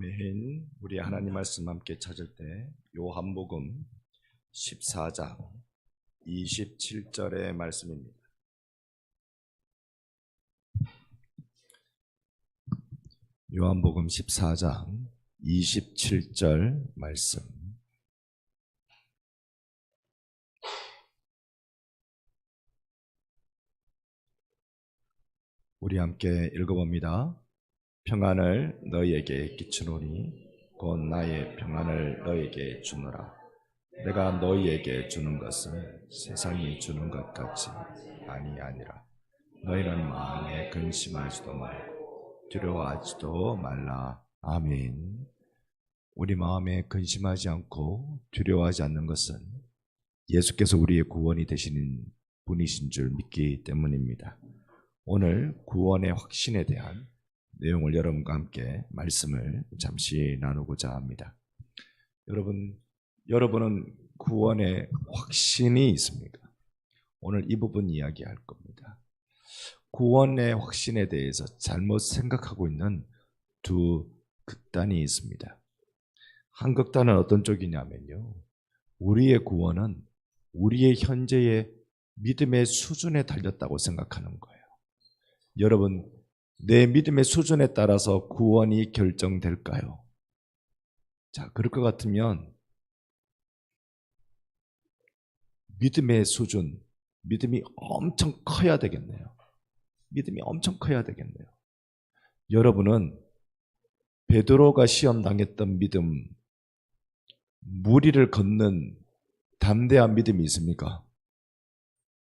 아멘. 우리 하나님 말씀 함께 찾을 때 요한복음 14장 27절의 말씀입니다. 요한복음 14장 27절 말씀. 우리 함께 읽어봅니다. 평안을 너희에게 끼치노니 곧 나의 평안을 너희에게 주노라. 내가 너희에게 주는 것은 세상이 주는 것 같이 아니라 너희는 마음에 근심하지도 말고 두려워하지도 말라. 아멘. 우리 마음에 근심하지 않고 두려워하지 않는 것은 예수께서 우리의 구원이 되시는 분이신 줄 믿기 때문입니다. 오늘 구원의 확신에 대한 내용을 여러분과 함께 말씀을 잠시 나누고자 합니다. 여러분은 구원의 확신이 있습니까? 오늘 이 부분 이야기할 겁니다. 구원의 확신에 대해서 잘못 생각하고 있는 두 극단이 있습니다. 한 극단은 어떤 쪽이냐면요, 우리의 구원은 우리의 현재의 믿음의 수준에 달렸다고 생각하는 거예요. 여러분, 내 믿음의 수준에 따라서 구원이 결정될까요? 자, 그럴 것 같으면 믿음의 수준, 믿음이 엄청 커야 되겠네요. 믿음이 엄청 커야 되겠네요. 여러분은 베드로가 시험 당했던 믿음, 무리를 걷는 담대한 믿음이 있습니까?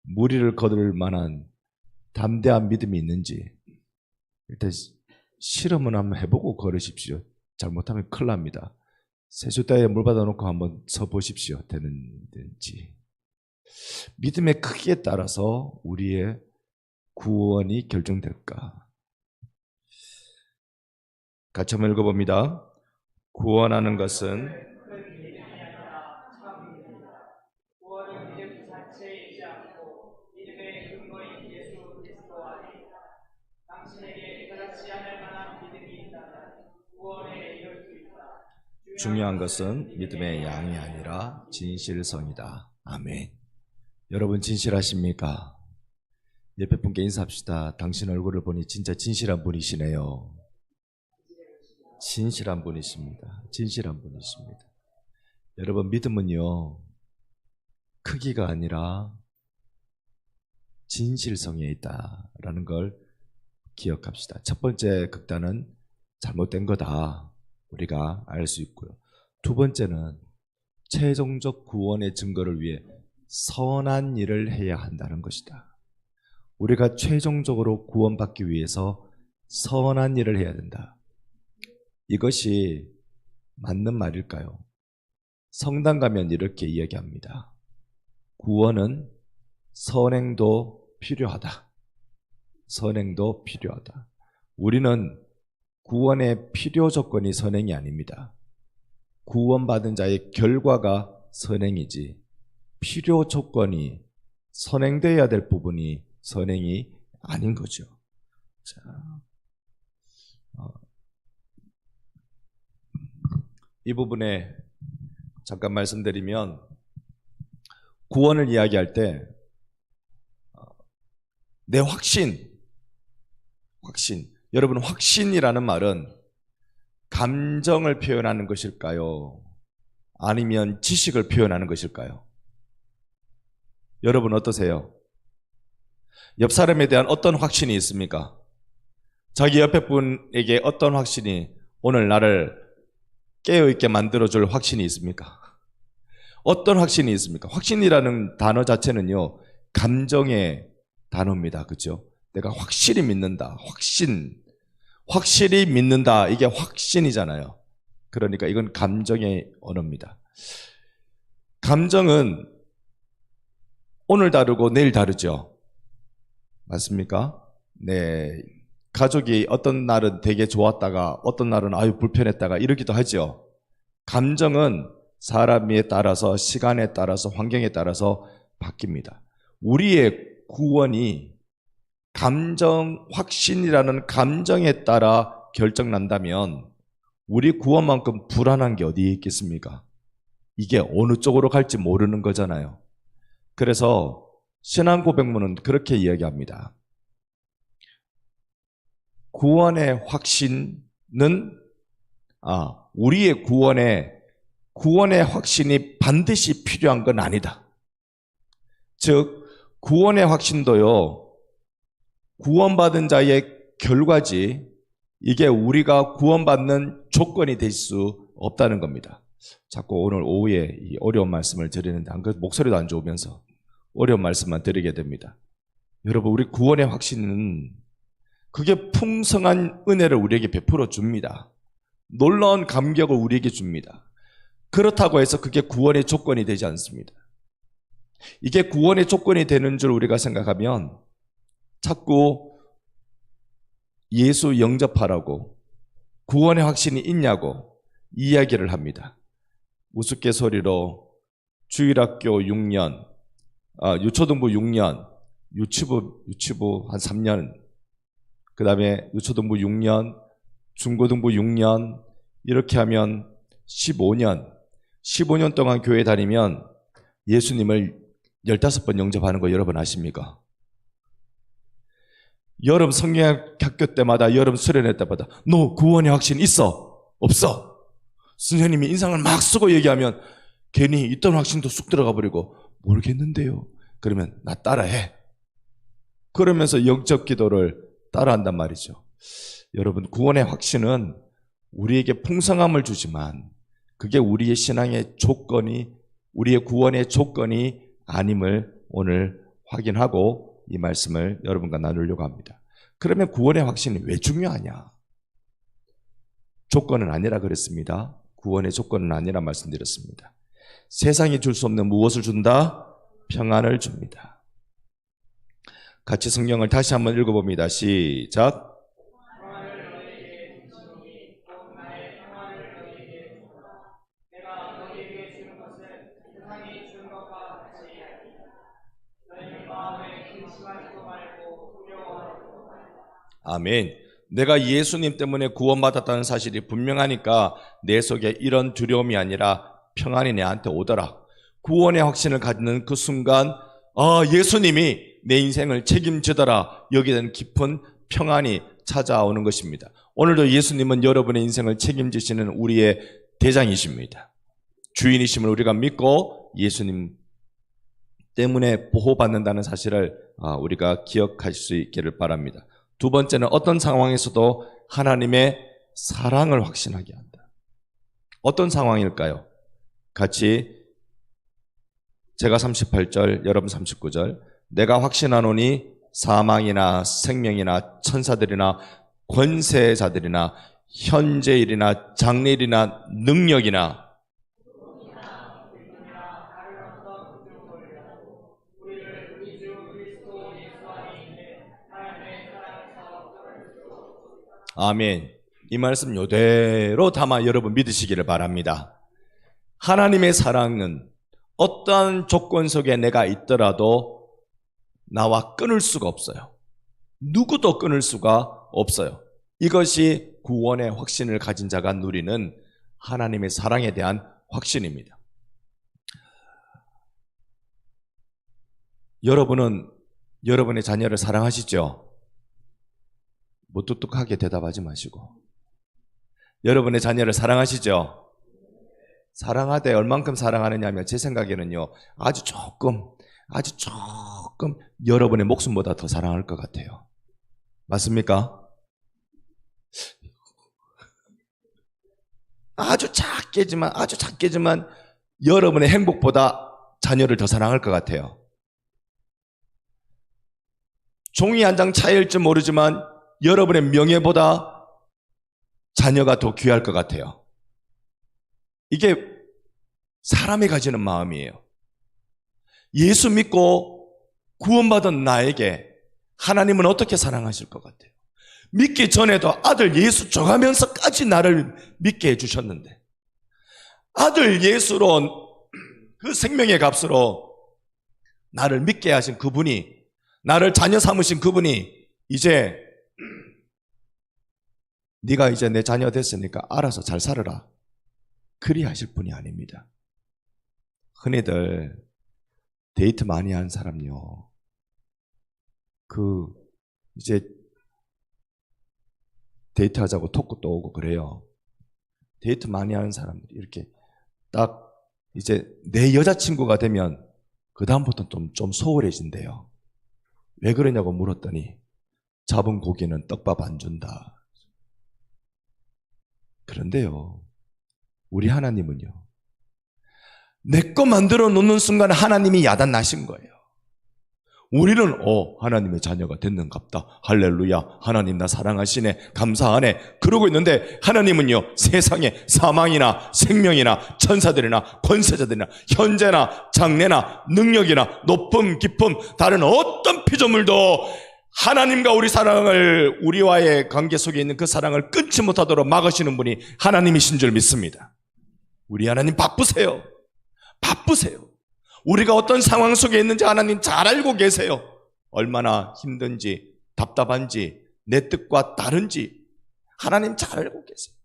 무리를 걸을 만한 담대한 믿음이 있는지 일단 실험은 한번 해보고 걸으십시오. 잘못하면 큰일 납니다. 세숫대에 물 받아놓고 한번 서보십시오. 되는지. 믿음의 크기에 따라서 우리의 구원이 결정될까? 같이 한번 읽어봅니다. 구원하는 것은 중요한 것은 믿음의 양이 아니라 진실성이다. 아멘. 여러분 진실하십니까? 옆에 분께 인사합시다. 당신 얼굴을 보니 진짜 진실한 분이시네요. 진실한 분이십니다. 진실한 분이십니다. 여러분, 믿음은요, 크기가 아니라 진실성에 있다라는 걸 기억합시다. 첫 번째 극단은 잘못된 거다, 우리가 알 수 있고요. 두 번째는 최종적 구원의 증거를 위해 선한 일을 해야 한다는 것이다. 우리가 최종적으로 구원받기 위해서 선한 일을 해야 된다. 이것이 맞는 말일까요? 성당 가면 이렇게 이야기합니다. 구원은 선행도 필요하다. 선행도 필요하다. 우리는 구원의 필요 조건이 선행이 아닙니다. 구원받은 자의 결과가 선행이지, 필요 조건이 선행되어야 될 부분이 선행이 아닌 거죠. 자, 이 부분에 잠깐 말씀드리면, 구원을 이야기할 때 내 확신, 여러분, 확신이라는 말은 감정을 표현하는 것일까요? 아니면 지식을 표현하는 것일까요? 여러분 어떠세요? 옆 사람에 대한 어떤 확신이 있습니까? 자기 옆에 분에게 어떤 확신이 오늘 나를 깨어있게 만들어줄 확신이 있습니까? 어떤 확신이 있습니까? 확신이라는 단어 자체는요, 감정의 단어입니다. 그렇죠? 내가 확실히 믿는다. 확실히 믿는다. 이게 확신이잖아요. 그러니까 이건 감정의 언어입니다. 감정은 오늘 다르고 내일 다르죠. 맞습니까? 네. 가족이 어떤 날은 되게 좋았다가 어떤 날은 아유 불편했다가 이러기도 하죠. 감정은 사람에 따라서, 시간에 따라서, 환경에 따라서 바뀝니다. 우리의 구원이 감정, 확신이라는 감정에 따라 결정난다면 우리 구원만큼 불안한 게 어디에 있겠습니까? 이게 어느 쪽으로 갈지 모르는 거잖아요. 그래서 신앙 고백문은 그렇게 이야기합니다. 구원의 확신은 우리의 구원의 확신이 반드시 필요한 건 아니다. 즉 구원의 확신도요, 구원받은 자의 결과지 이게 우리가 구원받는 조건이 될 수 없다는 겁니다. 자꾸 오늘 오후에 이 어려운 말씀을 드리는데 안 그래도 목소리도 안 좋으면서 어려운 말씀만 드리게 됩니다. 여러분, 우리 구원의 확신은 그게 풍성한 은혜를 우리에게 베풀어 줍니다. 놀라운 감격을 우리에게 줍니다. 그렇다고 해서 그게 구원의 조건이 되지 않습니다. 이게 구원의 조건이 되는 줄 우리가 생각하면 자꾸 예수 영접하라고 구원의 확신이 있냐고 이야기를 합니다. 우스갯소리로 주일학교 6년, 유초등부 6년, 유치부 한 3년, 그 다음에 유초등부 6년, 중고등부 6년, 이렇게 하면 15년 동안 교회 다니면 예수님을 15번 영접하는 거 여러분 아십니까? 여름 성경학교 때마다, 여름 수련회 때마다 너 구원의 확신 있어? 없어? 선생님이 인상을 막 쓰고 얘기하면 괜히 있던 확신도 쑥 들어가 버리고 모르겠는데요. 그러면 나 따라해. 그러면서 영접 기도를 따라한단 말이죠. 여러분, 구원의 확신은 우리에게 풍성함을 주지만 그게 우리의 신앙의 조건이, 우리의 구원의 조건이 아님을 오늘 확인하고 이 말씀을 여러분과 나누려고 합니다. 그러면 구원의 확신이 왜 중요하냐? 조건은 아니라 그랬습니다. 구원의 조건은 아니라 말씀드렸습니다. 세상이 줄 수 없는 무엇을 준다? 평안을 줍니다. 같이 성경을 다시 한번 읽어봅니다. 시작. 아멘. 내가 예수님 때문에 구원받았다는 사실이 분명하니까 내 속에 이런 두려움이 아니라 평안이 내한테 오더라. 구원의 확신을 갖는 그 순간 예수님이 내 인생을 책임지더라. 여기에 대한 깊은 평안이 찾아오는 것입니다. 오늘도 예수님은 여러분의 인생을 책임지시는 우리의 대장이십니다. 주인이심을 우리가 믿고 예수님 때문에 보호받는다는 사실을 우리가 기억할 수 있기를 바랍니다. 두 번째는 어떤 상황에서도 하나님의 사랑을 확신하게 한다. 어떤 상황일까요? 같이 제가 38절, 여러분 39절. 내가 확신하노니 사망이나 생명이나 천사들이나 권세자들이나 현재일이나 장래일이나 능력이나 아멘. 이 말씀 이대로 담아 여러분 믿으시기를 바랍니다. 하나님의 사랑은 어떠한 조건 속에 내가 있더라도 나와 끊을 수가 없어요. 누구도 끊을 수가 없어요. 이것이 구원의 확신을 가진 자가 누리는 하나님의 사랑에 대한 확신입니다. 여러분은 여러분의 자녀를 사랑하시죠? 무뚝뚝하게 대답하지 마시고. 여러분의 자녀를 사랑하시죠? 사랑하되 얼만큼 사랑하느냐면 제 생각에는요, 아주 조금 여러분의 목숨보다 더 사랑할 것 같아요. 맞습니까? 아주 작게지만 여러분의 행복보다 자녀를 더 사랑할 것 같아요. 종이 한 장 차이일지 모르지만 여러분의 명예보다 자녀가 더 귀할 것 같아요. 이게 사람이 가지는 마음이에요. 예수 믿고 구원받은 나에게 하나님은 어떻게 사랑하실 것 같아요? 믿기 전에도 아들 예수 줘가면서까지 나를 믿게 해주셨는데, 아들 예수로 그 생명의 값으로 나를 믿게 하신 그분이, 나를 자녀 삼으신 그분이 이제 네가 이제 내 자녀 됐으니까 알아서 잘 살아라. 그리 하실 분이 아닙니다. 흔히들 데이트 많이 한 사람요. 이제 데이트하자고 톡도 오고 그래요. 데이트 많이 하는 사람들이 이렇게 딱 이제 내 여자친구가 되면 그다음부터 좀 소홀해진대요. 왜 그러냐고 물었더니 잡은 고기는 떡밥 안 준다. 그런데요, 우리 하나님은요, 내 거 만들어 놓는 순간 하나님이 야단 나신 거예요. 우리는 하나님의 자녀가 됐는갑다. 할렐루야. 하나님 나 사랑하시네. 감사하네. 그러고 있는데 하나님은요, 세상에 사망이나 생명이나 천사들이나 권세자들이나 현재나 장래나 능력이나 높음 깊음 다른 어떤 피조물도 하나님과 우리 사랑을, 우리와의 관계 속에 있는 그 사랑을 끊지 못하도록 막으시는 분이 하나님이신 줄 믿습니다. 우리 하나님 바쁘세요. 바쁘세요. 우리가 어떤 상황 속에 있는지 하나님 잘 알고 계세요. 얼마나 힘든지, 답답한지, 내 뜻과 다른지 하나님 잘 알고 계세요.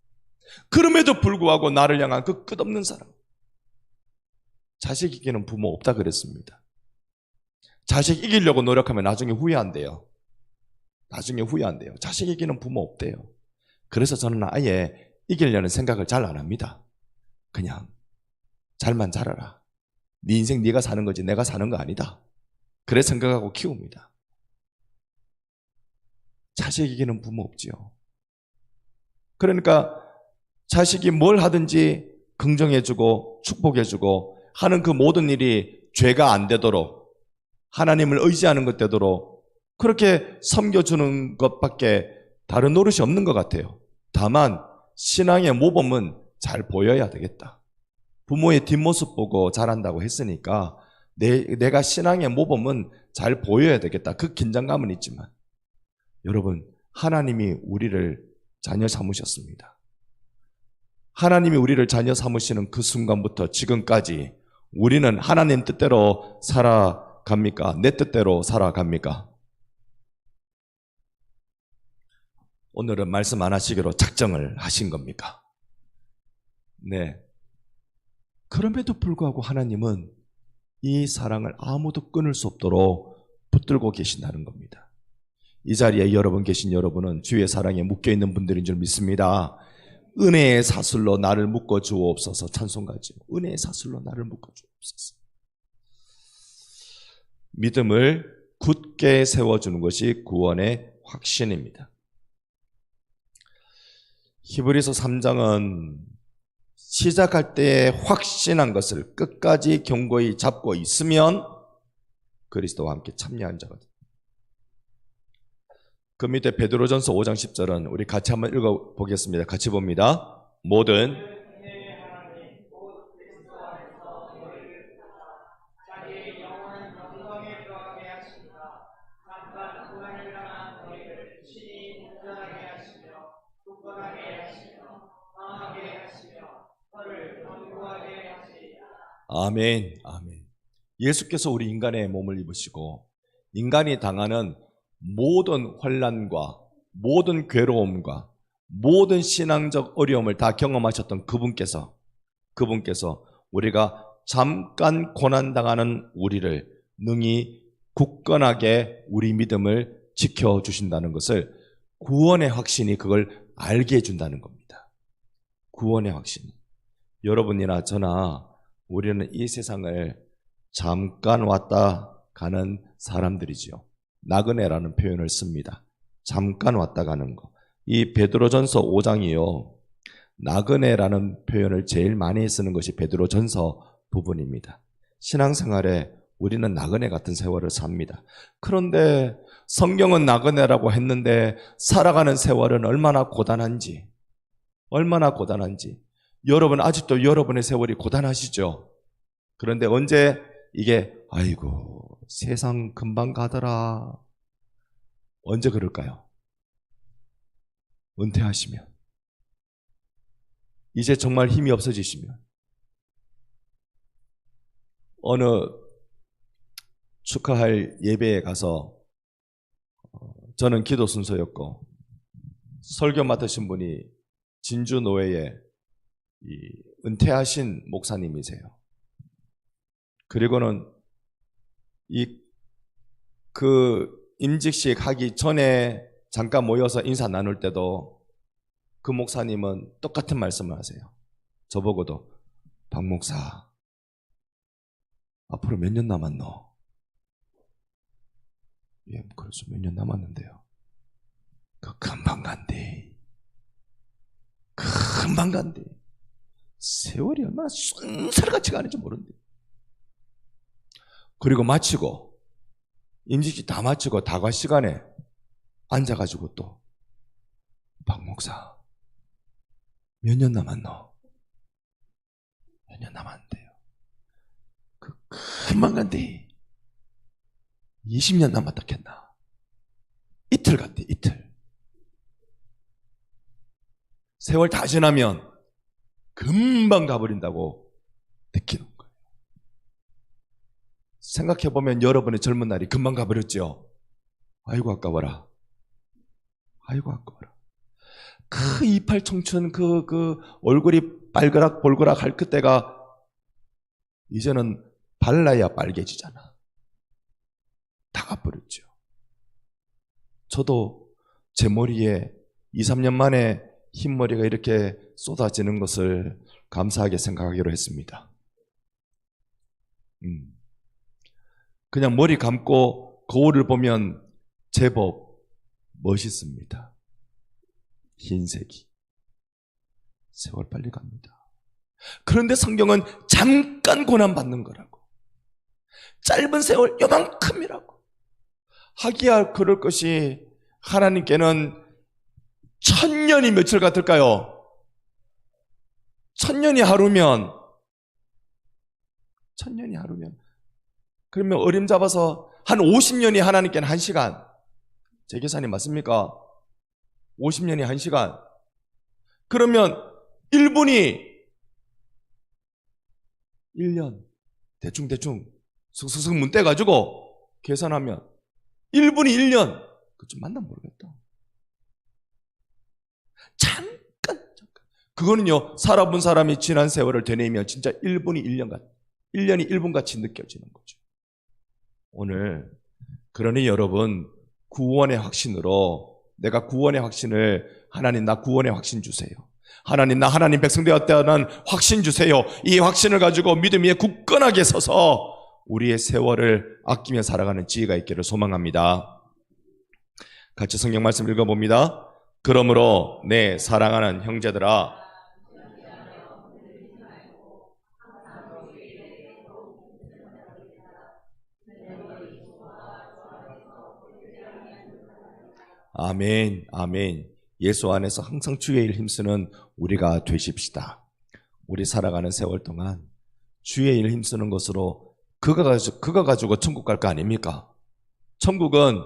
그럼에도 불구하고 나를 향한 그 끝없는 사랑. 자식 이기는 부모 없다 그랬습니다. 자식 이기려고 노력하면 나중에 후회한대요. 나중에 후회한대요. 자식 이기는 부모 없대요. 그래서 저는 아예 이기려는 생각을 잘 안 합니다. 그냥 잘만 자라라. 네 인생 네가 사는 거지 내가 사는 거 아니다. 그래 생각하고 키웁니다. 자식 이기는 부모 없지요. 그러니까 자식이 뭘 하든지 긍정해주고 축복해주고 하는 그 모든 일이 죄가 안 되도록 하나님을 의지하는 것 되도록 그렇게 섬겨주는 것밖에 다른 노릇이 없는 것 같아요. 다만 신앙의 모범은 잘 보여야 되겠다. 부모의 뒷모습 보고 자란다고 했으니까 내가 신앙의 모범은 잘 보여야 되겠다. 그 긴장감은 있지만 여러분, 하나님이 우리를 자녀 삼으셨습니다. 하나님이 우리를 자녀 삼으시는 그 순간부터 지금까지 우리는 하나님 뜻대로 살아갑니까? 내 뜻대로 살아갑니까? 오늘은 말씀 안 하시기로 작정을 하신 겁니까? 네. 그럼에도 불구하고 하나님은 이 사랑을 아무도 끊을 수 없도록 붙들고 계신다는 겁니다. 이 자리에 계신 여러분은 주의 사랑에 묶여있는 분들인 줄 믿습니다. 은혜의 사슬로 나를 묶어 주옵소서. 찬송가죠. 은혜의 사슬로 나를 묶어 주옵소서. 믿음을 굳게 세워주는 것이 구원의 확신입니다. 히브리서 3장은 시작할 때에 확신한 것을 끝까지 견고히 잡고 있으면 그리스도와 함께 참여한 자거든. 그 밑에 베드로전서 5장 10절은 우리 같이 한번 읽어보겠습니다. 같이 봅니다. 모든 아멘, 아멘. 예수께서 우리 인간의 몸을 입으시고 인간이 당하는 모든 환난과 모든 괴로움과 모든 신앙적 어려움을 다 경험하셨던 그분께서 우리가 잠깐 고난당하는 우리를 능히 굳건하게 우리 믿음을 지켜주신다는 것을 구원의 확신이 그걸 알게 해준다는 겁니다. 구원의 확신이. 여러분이나 저나 우리는 이 세상을 잠깐 왔다 가는 사람들이지요. 나그네라는 표현을 씁니다. 잠깐 왔다 가는 거. 이 베드로전서 5장이요. 나그네라는 표현을 제일 많이 쓰는 것이 베드로전서 부분입니다. 신앙생활에 우리는 나그네 같은 세월을 삽니다. 그런데 성경은 나그네라고 했는데 살아가는 세월은 얼마나 고단한지 여러분 아직도 여러분의 세월이 고단하시죠? 그런데 언제 이게 아이고 세상 금방 가더라. 언제 그럴까요? 은퇴하시면. 이제 정말 힘이 없어지시면. 어느 축하할 예배에 가서 저는 기도 순서였고 설교 맡으신 분이 진주 노회에 은퇴하신 목사님이세요. 그리고는 그 임직식 하기 전에 잠깐 모여서 인사 나눌 때도 그 목사님은 똑같은 말씀을 하세요. 저보고도 박 목사 앞으로 몇 년 남았노? 예, 그래서 몇 년 남았는데요. 금방 간대. 금방 간대. 세월이 얼마나 쏜살같이 가는지 모른대. 그리고 마치고 임직식 다 마치고 다과 시간에 앉아가지고 또 박 목사 몇 년 남았노? 몇 년 남았는데요. 금방 간대. 20년 남았다 했나? 이틀 갔대, 이틀. 세월 다 지나면 금방 가버린다고 느끼는 거예요. 생각해보면 여러분의 젊은 날이 금방 가버렸죠? 아이고 아까워라. 아이고 아까워라. 그 이팔 청춘 그 얼굴이 빨그락 볼그락 할 그때가 이제는 발라야 빨개지잖아. 다 가버렸죠. 저도 제 머리에 2, 3년 만에 흰머리가 이렇게 쏟아지는 것을 감사하게 생각하기로 했습니다. 그냥 머리 감고 거울을 보면 제법 멋있습니다. 흰색이. 세월 빨리 갑니다. 그런데 성경은 잠깐 고난받는 거라고. 짧은 세월 요만큼이라고. 하기야 그럴 것이 하나님께는 1000년이 며칠 같을까요? 1000년이 하루면 그러면 어림잡아서 한 50년이 하나님께는 1시간. 제 계산이 맞습니까? 50년이 1시간. 그러면 1분이 1년. 대충 슥슥슥 문 떼가지고 계산하면 1분이 1년. 그거 좀 맞나 모르겠다. 잠깐. 그거는요, 살아본 사람이 지난 세월을 되뇌이면 진짜 1분이 1년이 1분같이 느껴지는 거죠. 오늘, 그러니 여러분, 구원의 확신으로, 내가 구원의 확신을, 하나님 나 구원의 확신 주세요. 하나님 나 하나님 백성 되었다는 확신 주세요. 이 확신을 가지고 믿음 위에 굳건하게 서서 우리의 세월을 아끼며 살아가는 지혜가 있기를 소망합니다. 같이 성경 말씀 읽어봅니다. 그러므로 내 사랑하는 형제들아, 아멘, 아멘. 예수 안에서 항상 주의 일 힘쓰는 우리가 되십시다. 우리 살아가는 세월 동안 주의 일 힘쓰는 것으로 그거 가지고 천국 갈 거 아닙니까? 천국은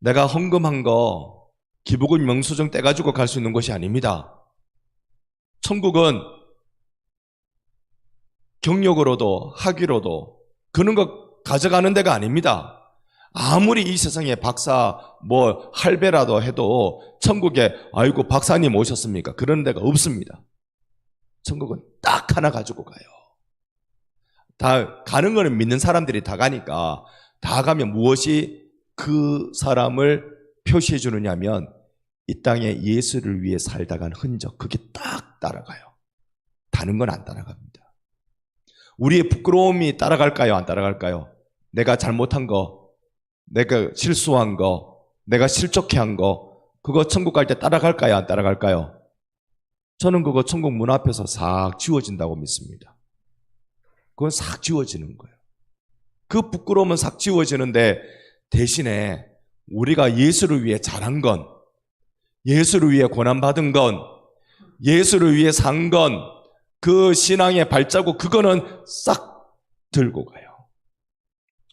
내가 헌금한 거 기부금 영수증 떼가지고 갈 수 있는 곳이 아닙니다. 천국은 경력으로도 학위로도 그런 거 가져가는 데가 아닙니다. 아무리 이 세상에 박사 할배라도 해도 천국에 아이고 박사님 오셨습니까? 그런 데가 없습니다. 천국은 딱 하나 가지고 가요. 다 가는 거는 믿는 사람들이 다 가니까 다 가면 무엇이 그 사람을 표시해 주느냐면 이 땅에 예수를 위해 살다 간 흔적, 그게 딱 따라가요. 다른 건 안 따라갑니다. 우리의 부끄러움이 따라갈까요? 안 따라갈까요? 내가 잘못한 거, 내가 실수한 거, 내가 실족해 한 거, 그거 천국 갈 때 따라갈까요? 안 따라갈까요? 저는 그거 천국 문 앞에서 싹 지워진다고 믿습니다. 그건 싹 지워지는 거예요. 그 부끄러움은 싹 지워지는데 대신에 우리가 예수를 위해 잘한 건, 예수를 위해 고난받은 건, 예수를 위해 산 건, 그 신앙의 발자국, 그거는 싹 들고 가요.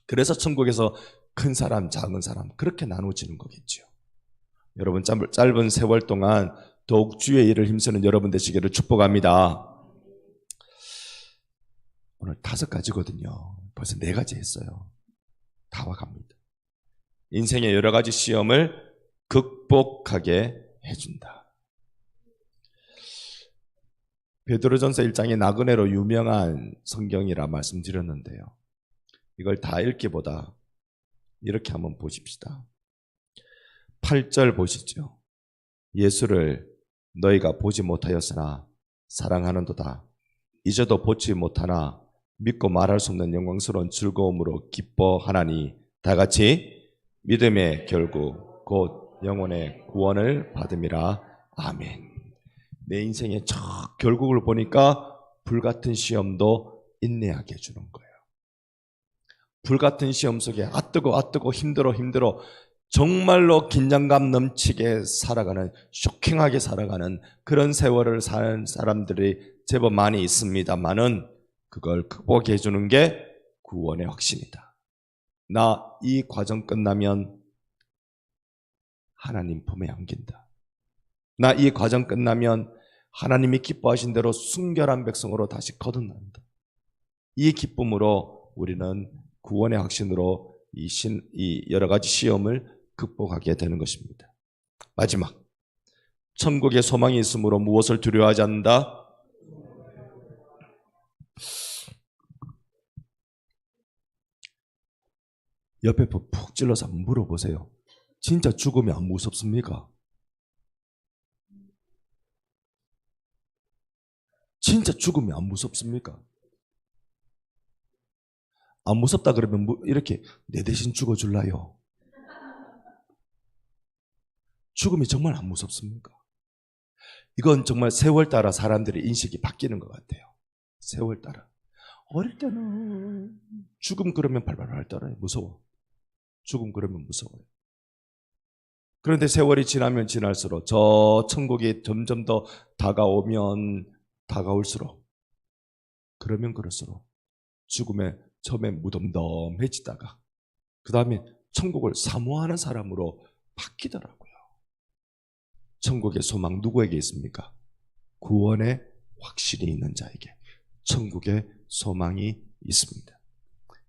그래서 천국에서 큰 사람, 작은 사람 그렇게 나눠지는 거겠죠. 여러분 짧은 세월 동안 더욱 주의 일을 힘쓰는 여러분 되시기를 축복합니다. 오늘 5가지거든요. 벌써 4가지 했어요. 다 와갑니다. 인생의 여러 가지 시험을 극복하게 해준다. 베드로전서 1장이 나그네로 유명한 성경이라 말씀드렸는데요. 이걸 다 읽기보다 이렇게 한번 보십시다. 8절 보시죠. 예수를 너희가 보지 못하였으나 사랑하는도다. 이제도 보지 못하나 믿고 말할 수 없는 영광스러운 즐거움으로 기뻐하나니 다 같이 믿음의 결국 곧 영혼의 구원을 받음이라. 아멘. 내 인생의 저 결국을 보니까 불같은 시험도 인내하게 해주는 거예요. 불같은 시험 속에 뜨거 힘들어 정말로 긴장감 넘치게 살아가는, 쇼킹하게 살아가는 그런 세월을 사는 사람들이 제법 많이 있습니다만은 그걸 극복해 해주는 게 구원의 확신이다. 나 이 과정 끝나면 하나님 품에 안긴다. 나 이 과정 끝나면 하나님이 기뻐하신 대로 순결한 백성으로 다시 거듭난다. 이 기쁨으로 우리는 구원의 확신으로 이 여러 가지 시험을 극복하게 되는 것입니다. 마지막, 천국에 소망이 있으므로 무엇을 두려워하지 않는다? 옆에 푹 찔러서 한번 물어보세요. 진짜 죽음이 안 무섭습니까? 진짜 죽음이 안 무섭습니까? 안 무섭다 그러면 이렇게 내 대신 죽어줄라요? 죽음이 정말 안 무섭습니까? 이건 정말 세월 따라 사람들의 인식이 바뀌는 것 같아요. 세월 따라. 어릴 때는 죽음 그러면 발발발 떨어요. 무서워. 죽음 그러면 무서워요. 그런데 세월이 지나면 지날수록 저 천국이 점점 더 다가오면 다가올수록 그러면 그럴수록 죽음에 처음에 무덤덤해지다가 그 다음에 천국을 사모하는 사람으로 바뀌더라고요. 천국의 소망 누구에게 있습니까? 구원의 확신이 있는 자에게 천국의 소망이 있습니다.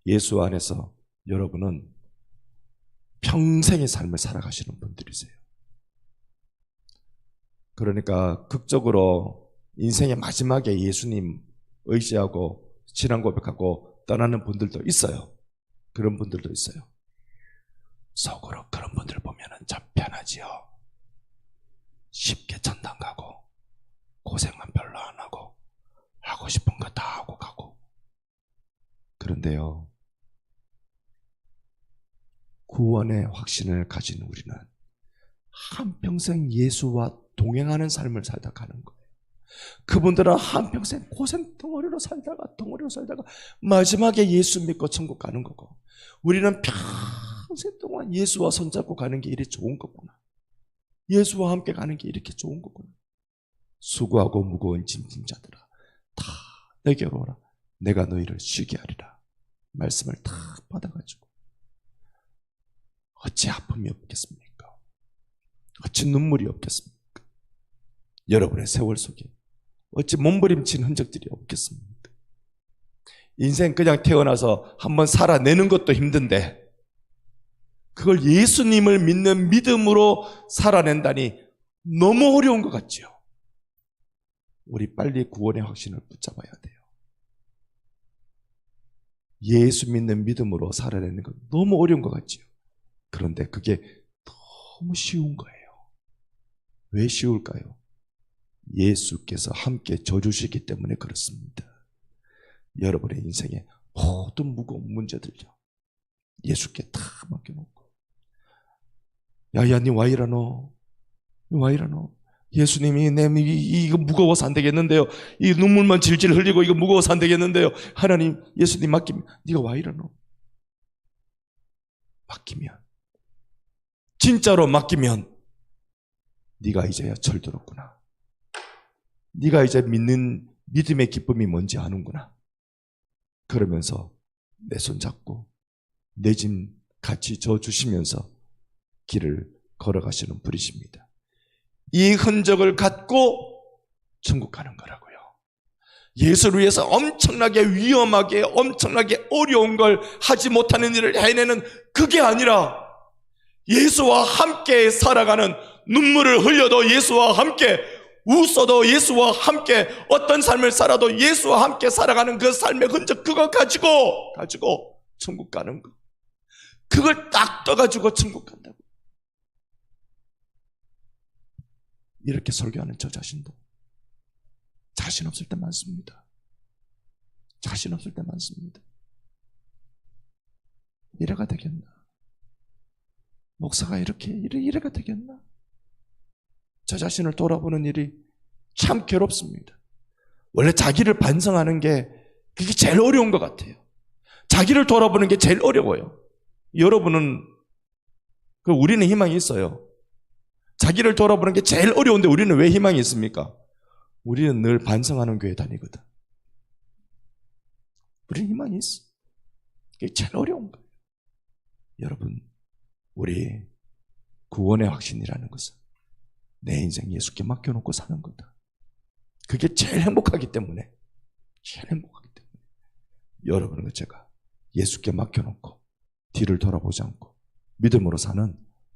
예수 안에서 여러분은 평생의 삶을 살아가시는 분들이세요. 그러니까 극적으로 인생의 마지막에 예수님 의지하고 신앙 고백하고 떠나는 분들도 있어요. 그런 분들도 있어요. 속으로 그런 분들 보면은 참 편하지요. 쉽게 천당 가고 고생만 별로 안 하고 하고 싶은 거 다 하고 가고. 그런데요, 구원의 확신을 가진 우리는 한평생 예수와 동행하는 삶을 살다 가는 거예요. 그분들은 한평생 고생 덩어리로 살다가 마지막에 예수 믿고 천국 가는 거고, 우리는 평생 동안 예수와 손잡고 가는 게 이렇게 좋은 거구나. 예수와 함께 가는 게 이렇게 좋은 거구나. 수고하고 무거운 짐진 자들아 다 내게로 오라. 내가 너희를 쉬게 하리라. 말씀을 다 받아가지고 어찌 아픔이 없겠습니까? 어찌 눈물이 없겠습니까? 여러분의 세월 속에 어찌 몸부림친 흔적들이 없겠습니까? 인생 그냥 태어나서 한번 살아내는 것도 힘든데 그걸 예수님을 믿는 믿음으로 살아낸다니 너무 어려운 것 같죠? 우리 빨리 구원의 확신을 붙잡아야 돼요. 예수 믿는 믿음으로 살아내는 건 너무 어려운 것 같죠? 그런데 그게 너무 쉬운 거예요. 왜 쉬울까요? 예수께서 함께 져주시기 때문에 그렇습니다. 여러분의 인생에 모든 무거운 문제들요, 예수께 다 맡겨놓고, 야야 니 와 이러노? 예수님이 이거 무거워서 안 되겠는데요. 이 눈물만 질질 흘리고 이거 무거워서 안 되겠는데요. 하나님, 예수님 맡기면 네가 와 이러노? 맡기면, 진짜로 맡기면 네가 이제야 철들었구나. 네가 이제 믿는 믿음의 기쁨이 뭔지 아는구나. 그러면서 내 손 잡고 내 짐 같이 져주시면서 길을 걸어가시는 분이십니다. 이 흔적을 갖고 천국 가는 거라고요. 예수를 위해서 엄청나게 위험하게 엄청나게 어려운 걸 하지 못하는 일을 해내는 그게 아니라 예수와 함께 살아가는 눈물을 흘려도 예수와 함께, 웃어도 예수와 함께, 어떤 삶을 살아도 예수와 함께 살아가는 그 삶의 흔적, 그거 가지고 천국 가는 거. 그걸 딱 떠가지고 천국 간다고. 이렇게 설교하는 저 자신도 자신 없을 때 많습니다. 자신 없을 때 많습니다. 이래가 되겠나? 목사가 이래가 되겠나? 저 자신을 돌아보는 일이 참 괴롭습니다. 원래 자기를 반성하는 게 그게 제일 어려운 것 같아요. 자기를 돌아보는 게 제일 어려워요. 여러분은, 우리는 희망이 있어요. 자기를 돌아보는 게 제일 어려운데 우리는 왜 희망이 있습니까? 우리는 늘 반성하는 교회 다니거든. 우리는 희망이 있어. 그게 제일 어려운 거예요. 여러분, 우리 구원의 확신이라는 것은 내 인생 예수께 맡겨놓고 사는 거다. 그게 제일 행복하기 때문에, 여러분은 제가 예수께 맡겨놓고 뒤를 돌아보지 않고 믿음으로 사는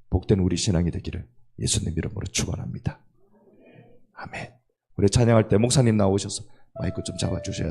복된 우리 신앙이 되기를 예수님 이름으로 축원합니다. 아멘. 우리 찬양할 때 목사님 나오셔서 마이크 좀 잡아주셔야